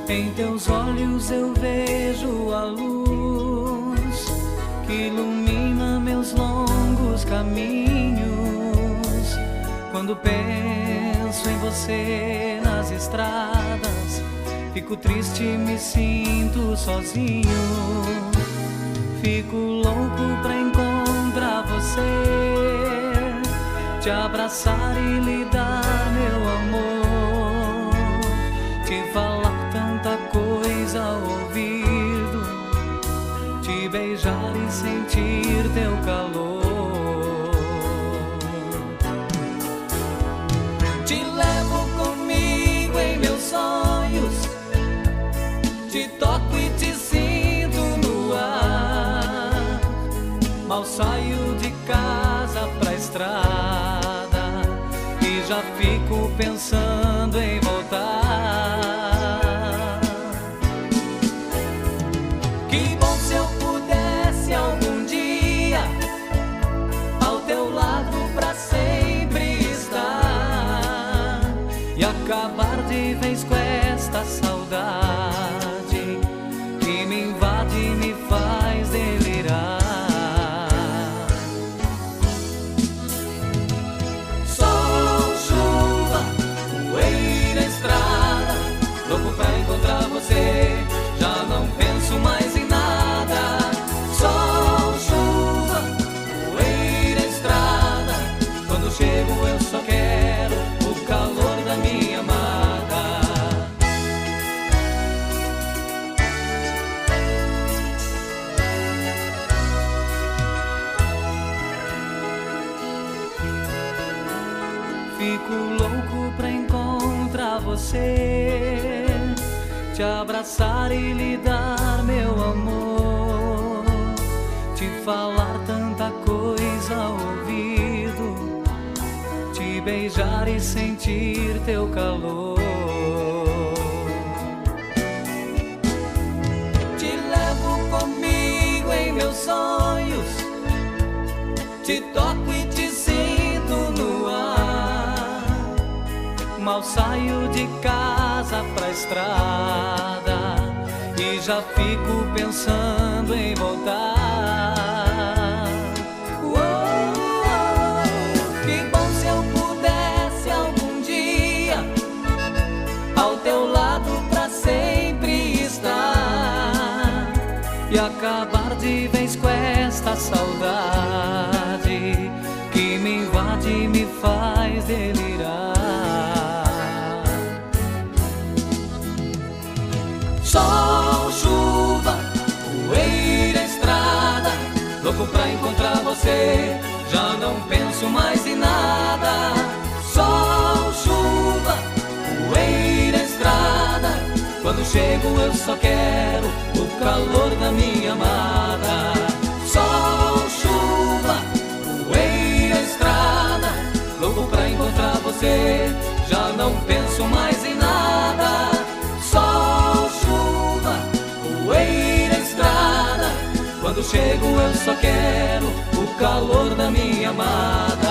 Em teus olhos eu vejo a luz que ilumina meus longos caminhos. Quando penso em você nas estradas, fico triste, me sinto sozinho. Fico louco pra encontrar você, te abraçar e lhe dar meu amor, te falar tanta coisa ao ouvido, te beijar e sentir teu calor. Te levo comigo em meus sonhos, te toco e te sinto no ar. Mal saio de casa pra estrada e já fico pensando em voltar. Que bom se eu pudesse algum dia ao teu lado pra sempre estar e acabar de vez com esta saudade que me invade e me faz delirar. Sol, chuva, poeira, estrada, louco pra encontrar você, já não penso mais em nada. Sol, chuva, poeira, estrada, quando chego eu só quero o calor da minha amada. Fico louco pra encontrar você, te abraçar e lhe dar meu amor, te falar tanta coisa ao ouvido, te beijar e sentir teu calor. Te levo comigo em meus sonhos, te toco e te sinto no ar. Mal saio de casa pra estrada e já fico pensando em voltar. Que bom se eu pudesse algum dia ao teu lado pra sempre estar e acabar de vez com esta saudade que me invade e me faz delirar. Sol, chuva, poeira, estrada, louco pra encontrar você, já não penso mais em nada. Sol, chuva, poeira, estrada, quando chego eu só quero o calor da minha amada. Sol, chuva, poeira, estrada, louco pra encontrar você, já não penso mais em nada. Sol, chuva, poeira, estrada, quando chego eu só quero o calor da minha amada.